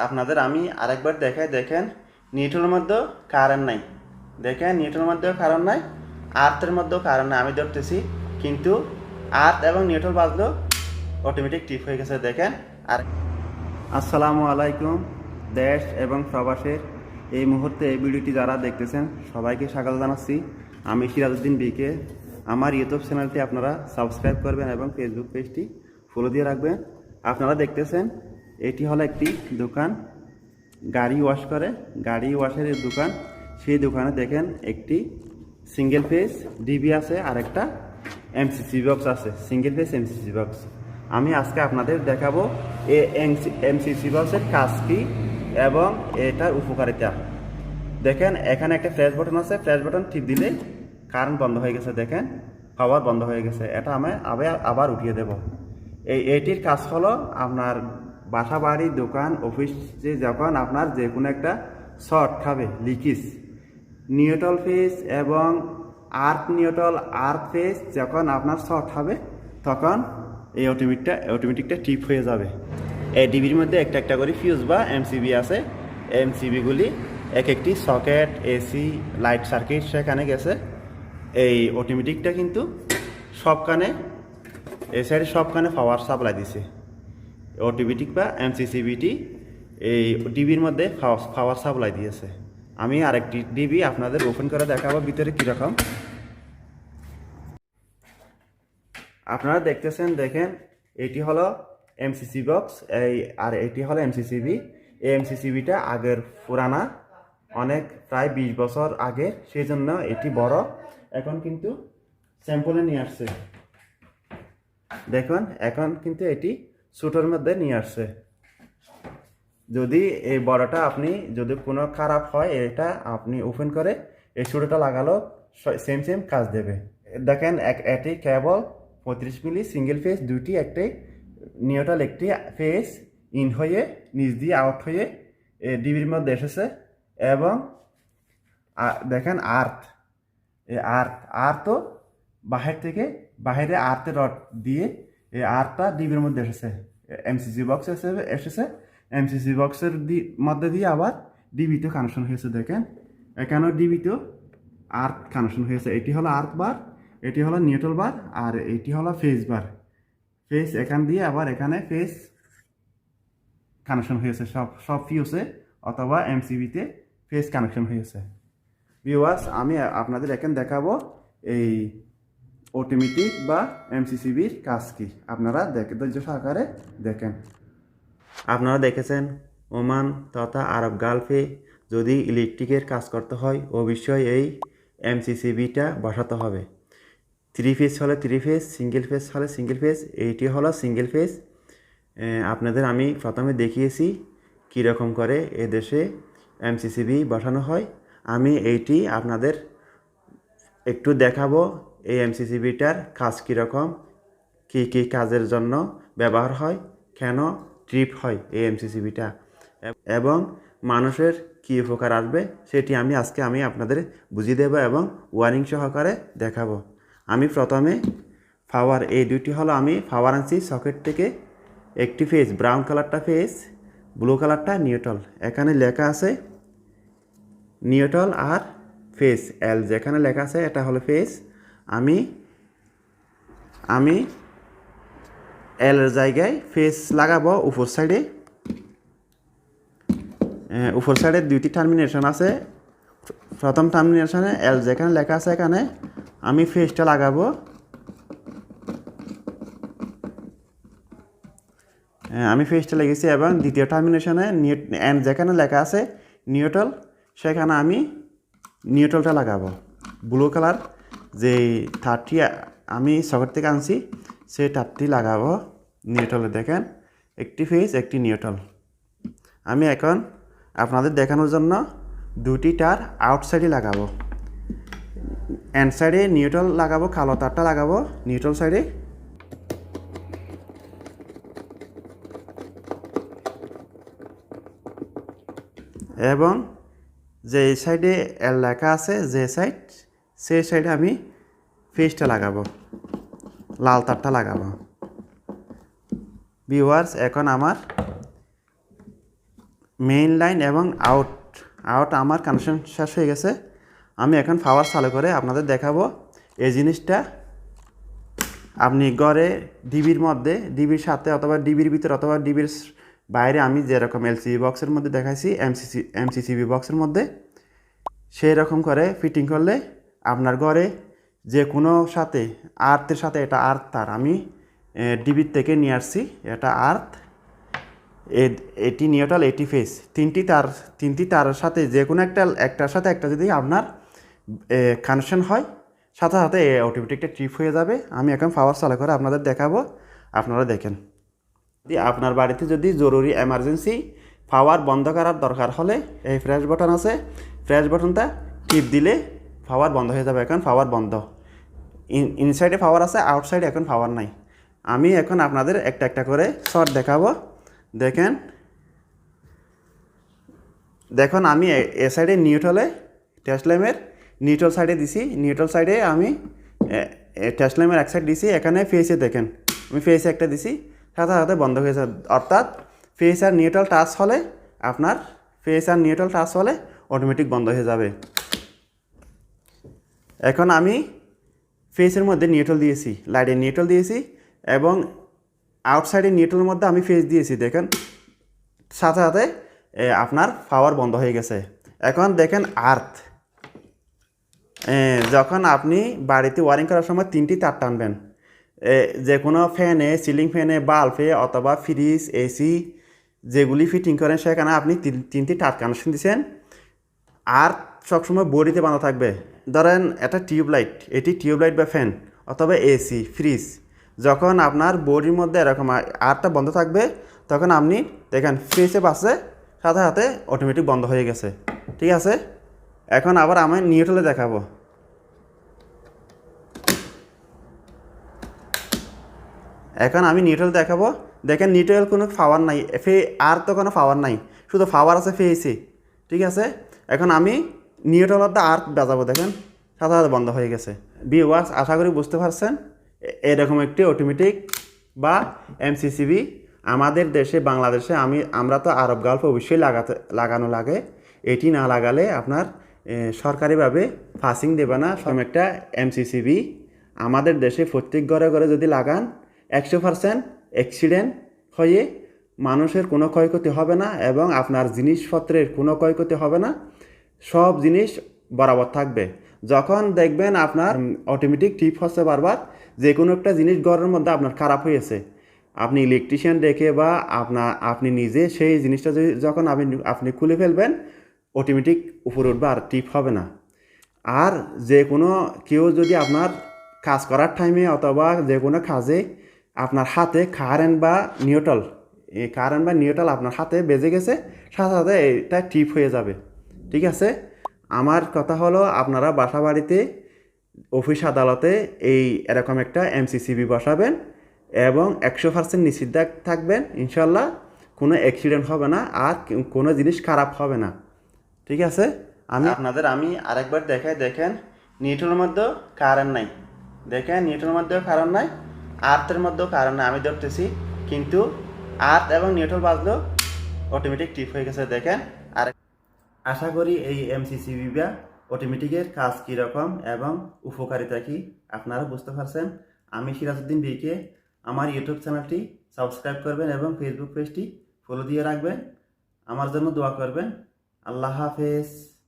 আপনাদের আমি আরেকবার দেখাই। দেখেন নিউট্রালের মধ্যেও কারেন্ট নাই, দেখেন নিউট্রালের মধ্যেও কারেন্ট নাই, আর্থের মধ্যেও কারেন্ট নাই। আমি ধরতেছি কিন্তু আর্থ এবং নিউট্রাল বাজলেও অটোমেটিক টিপ হয়ে গেছে। দেখেন। আর আসসালামু আলাইকুম দেশ এবং প্রবাসের এই মুহূর্তে এই ভিডিওটি যারা দেখতেছেন সবাইকে স্বাগত জানাচ্ছি। আমি সিরাজ উদ্দিন বিকে। আমার ইউটিউব চ্যানেলটি আপনারা সাবস্ক্রাইব করবেন এবং ফেসবুক পেজটি ফলো দিয়ে রাখবেন। আপনারা দেখতেছেন এটি হলো একটি দোকান, গাড়ি ওয়াশ করে, গাড়ি ওয়াশের দোকান। সেই দোকানে দেখেন একটি সিঙ্গেল ফেজ ডিবি আছে আর একটা এমসিসি বক্স আছে, সিঙ্গেল ফেজ এমসিসি বক্স। আমি আজকে আপনাদের দেখাবো এই এমসিসি বক্সের কাজ কী এবং এটার উপকারিতা। দেখেন এখানে একটা ফ্ল্যাশ বাটন আছে, ফ্ল্যাশ বাটন টিপ দিলে কারেন্ট বন্ধ হয়ে গেছে, দেখেন পাওয়ার বন্ধ হয়ে গেছে। এটা আমি আবার উঠিয়ে দেব। এইটির কাজ হলো আপনার বাসা বাড়ি দোকান অফিসে যখন আপনার যে কোনো একটা শর্ট খাবে, লিকেজ, নিউট্রাল ফেজ এবং আর্থ ফেজ যখন আপনার শর্ট হবে তখন এই অটোমেটিকটা টিপ হয়ে যাবে। এই ডিবির মধ্যে একটা একটা করে ফিউজ বা এমসিবি আছে। এমসিবিগুলি এক একটি সকেট, এসি, লাইট সার্কিট সেখানে গেছে। এই অটোমেটিকটা কিন্তু সবখানে, এই সাইডে সবখানে পাওয়ার সাপ্লাই দিছে। অটোমেটিক বা এমসিসিবিটি এই ডিবির মধ্যে পাওয়ার সাপ্লাই দিয়েছে। আমি আরেকটি ডিবি আপনাদের ওপেন করে দেখাবো ভিতরে কীরকম। আপনারা দেখতেছেন, দেখেন এটি হলো এমসিসি বক্স, আর এটি হলো এমসিসিবি। এই এমসিসিবিটা আগের পুরানা, অনেক প্রায় 20 বছর আগে, সেই জন্য এটি বড়। এখন কিন্তু স্যাম্পলে নিয়ে আসছে, দেখুন এখন কিন্তু এটি ছোটোর মধ্যে নিয়ে আসছে। যদি এই বড়টা আপনি যদি কোনো খারাপ হয়, এটা আপনি ওপেন করে এই ছোটোটা লাগালো সেম কাজ দেবে। দেখেন এটি কেবল 35 মিলি সিঙ্গেল ফেজ দুইটি, একটি নিউট্রাল একটি ফেজ ইন হয়ে নিচ দিয়ে আউট হয়ে ডিবির মধ্যে এসেছে। এবং দেখেন এই আর্থও বাহিরে আর্থের রড দিয়ে এই আর্থটা ডিবির মধ্যে এসেছে, এমসিসি বক্স এসেছে। এমসিসি বক্সের মধ্যে দিয়ে আবার ডিবিতে কানেকশন হয়েছে। দেখেন এখানেও ডিবিতেও আর্থ কানেকশন হয়েছে। এটি হলো আর্থ বার, এটি হলো নিউট্রাল বার, আর এটি হলো ফেজ বার। ফেজ এখান দিয়ে আবার এখানে ফেজ কানেকশন হয়েছে, সব ফিউজে অথবা এমসিবিতে ফেজ কানেকশন হয়েছে। ভিউয়ার্স, আমি আপনাদের এখন দেখাবো এই অটোমেটিক বা এমসিসিবির কাজ কি। আপনারা ধৈর্য সহকারে দেখেন। আপনারা দেখেছেন ওমান তথা আরব গালফে যদি ইলেকট্রিকের কাজ করতে হয় অবশ্যই এই এমসিসিবিটা বসাতে হবে। 3 ফেজ হলে 3 ফেজ, সিঙ্গেল ফেজ হলে সিঙ্গেল ফেজ। এইটি হলো সিঙ্গেল ফেজ। আপনাদের আমি প্রথমে দেখিয়েছি কীরকম করে এদেশে এমসিসিবি বসানো হয়। আমি এইটি আপনাদের একটু দেখাবো এই এমসিসিবিটার কাজ কীরকম, কী কী কাজের জন্য ব্যবহার হয়, কেন ট্রিপ হয় এই এমসিসিবিটা, এবং মানুষের কী উপকার আসবে সেটি আজকে আপনাদের বুঝিয়ে দেবো এবং ওয়ারিং সহকারে দেখাবো। আমি প্রথমে পাওয়ার, এই দুইটি হলো আমি পাওয়ার আনছি সকেট থেকে। একটি ফেজ ব্রাউন কালারটা ফেজ, ব্লু কালারটা নিউট্রাল। এখানে লেখা আছে নিউট্রাল আর ফেজ, এল যেখানে লেখা আছে এটা হলো ফেজ। আমি এলের জায়গায় ফেজ লাগাবো উপর সাইডে। উপর সাইডে দুইটি টার্মিনেশন আছে। প্রথম টার্মিনেশনে এল যেখানে লেখা আছে এখানে আমি ফেজটা লাগাবো। আমি ফেজটা লেগেছি এবং দ্বিতীয় টার্মিনেশনে এন যেখানে লেখা আছে নিউট্রাল, সেখানে আমি নিউট্রালটা লাগাবো। ব্লু কালার যে তারটি আমি সকেট থেকে আনছি সেই তারটি লাগাবো নিউট্রালে। দেখেন একটি ফেজ একটি নিউট্রাল। আমি এখন আপনাদের দেখানোর জন্য দুটি তার আউটসাইডে লাগাবো। এন সাইডে নিউট্রাল লাগাবো, কালো তারটা লাগাবো নিউট্রাল সাইডে। এবং যে সাইডে এল লেখা আছে যে সাইড, সেই সাইডে আমি ফেজটা লাগাবো, লাল তারটা লাগাবো। ভিউয়ার্স, এখন আমার মেইন লাইন এবং আউট আমার কানেকশন শেষ হয়ে গেছে। আমি এখন পাওয়ার চালু করে আপনাদের দেখাবো এই জিনিসটা আপনি ঘরে ডিবির মধ্যে, ডিবির সাথে অথবা ডিবির ভিতরে অথবা ডিবির বাইরে আমি যেরকম এলসিবি বক্সের মধ্যে দেখাইছি এমসিসিবি বক্সের মধ্যে সেই রকম করে ফিটিং করলে আপনার ঘরে যে কোনো সাথে আর্থের সাথে, এটা আর্থ তার আমি ডিবির থেকে নিয়ে আসছি, এটা আর্থ, এটি নিউট্রাল, এটি ফেস, তিনটি তারের সাথে যে কোনো একটার সাথে একটা যদি আপনার কানেকশন হয় সাথে সাথে অটোমেটিকটা ট্রিপ হয়ে যাবে। আমি এখন পাওয়ার চালু করে আপনাদের দেখাবো, আপনারা দেখেন। আপনার বাড়িতে যদি জরুরি এমার্জেন্সি পাওয়ার বন্ধ করার দরকার হলে এই ফ্ল্যাশ বাটন আছে, ফ্ল্যাশ বাটনটা টিপ দিলে পাওয়ার বন্ধ হয়ে যাবে। এখন পাওয়ার বন্ধ, ইনসাইডে পাওয়ার আছে, আউটসাইডে এখন পাওয়ার নাই। আমি এখন আপনাদের একটা একটা করে শর্ট দেখাবো। দেখুন আমি এ সাইডে নিউট্রালে টেস্ট ল্যাম্পের নিউট্রাল সাইডে দিছি, নিউট্রাল সাইডে আমি টেস্ট ল্যাম্পের এক সাইড দিছি। এখানে ফেসে দেখেন আমি ফেসে একটা দিছি, সাথে সাথে বন্ধ হয়ে যাবে। অর্থাৎ ফেস আর নিউট্রাল টাচ হলে আপনার অটোমেটিক বন্ধ হয়ে যাবে। এখন আমি ফেসের মধ্যে নিউট্রাল দিয়েছি, লাইটে নিউট্রাল দিয়েছি এবং আউটসাইডে নিউট্রালের মধ্যে আমি ফেস দিয়েছি। দেখেন সাথে সাথে আপনার পাওয়ার বন্ধ হয়ে গেছে। এখন দেখেন আর্থ, যখন আপনি বাড়িতে ওয়ারিং করার সময় তিনটি তার টানবেন, যে কোনো ফ্যানে, সিলিং ফ্যানে, বাল্বে অথবা ফ্রিজ, এসি যেগুলি ফিটিং করেন সেখানে আপনি তিনটি তার কানেকশন দিচ্ছেন। আর্থ সবসময় বডিতে বাঁধা থাকবে। ধরেন এটা টিউবলাইট, এটি টিউবলাইট বা ফ্যান অথবা এসি, ফ্রিজ, যখন আপনার বডির মধ্যে এরকম আর্থটা বন্ধ থাকবে তখন আপনি দেখেন ফেসে বাসে সাথে সাথে অটোমেটিক বন্ধ হয়ে গেছে। ঠিক আছে, এখন আবার আমি নিউট্রালে দেখাবো। এখন আমি নিউট্রাল দেখাবো। দেখেন নিউট্রাল কোনো পাওয়ার নাই, আর তো কোনো পাওয়ার নাই, শুধু পাওয়ার আছে ফেসে। ঠিক আছে, এখন আমি নিউট্রাল দ্য আর্থ বাজাবো, দেখেন সাথে সাথে বন্ধ হয়ে গেছে। ভিউয়ার্স, আশা করি বুঝতে পারছেন এরকম একটি অটোমেটিক বা এমসিসিবি আমাদের দেশে, বাংলাদেশে আমরা তো আরব গালফে অবশ্যই লাগানো লাগে। এটি না লাগালে আপনার সরকারিভাবে পাসিং দেবে না। সব একটা এমসিসিবি আমাদের দেশে প্রত্যেক ঘরে ঘরে যদি লাগান 100% অ্যাক্সিডেন্ট হয়ে মানুষের কোনো ক্ষয়ক্ষতি হবে না এবং আপনার জিনিসপত্রের কোনো ক্ষয়ক্ষতি হবে না, সব জিনিস বরাবর থাকবে। যখন দেখবেন আপনার অটোমেটিক টিপ হচ্ছে বারবার, যে কোনো একটা জিনিস ঘরের মধ্যে আপনার খারাপ হয়েছে, আপনি ইলেকট্রিশিয়ান ডেকে বা আপনি নিজে সেই জিনিসটা যখন আপনি খুলে ফেলবেন অটোমেটিক উপরে উঠবে, আর টিপ হবে না। আর যে কোনো কেউ যদি আপনার কাজ করার টাইমে অথবা যে কোনো কাজে আপনার হাতে কারেন্ট বা নিউট্রাল আপনার হাতে বেজে গেছে, সাথে সাথে এটা টিপ হয়ে যাবে। ঠিক আছে, আমার কথা হলো আপনারা বাসা বাড়িতে, অফিস আদালতে এরকম একটা এমসিসিবি বসাবেন এবং 100% নিশ্চিত থাকবেন ইনশাল্লাহ কোনো অ্যাক্সিডেন্ট হবে না আর কোনো জিনিস খারাপ হবে না। ঠিক আছে, আমি আরেকবার দেখেন নিউট্রালের মধ্যেও কারেন্ট নাই, দেখেন নিউট্রালের মধ্যেও কারেন্ট নাই, আর্থের মধ্যেও কারেন্ট নাই, আমি ধরতেছি কিন্তু আর্থ এবং নিউট্রাল বাজলেও অটোমেটিক টিপ হয়ে গেছে। দেখেন, আর আশা করি এই এমসিসিবি বা অটোমেটিকের কাজ কীরকম এবং উপকারিতা কী আপনারা বুঝতে পারছেন। আমি সিরাজউদ্দিন বিকে, আমার ইউটিউব চ্যানেলটি সাবস্ক্রাইব করবেন এবং ফেসবুক পেজটি ফলো দিয়ে রাখবেন। আমার জন্য দোয়া করবেন। আল্লাহ হাফেজ।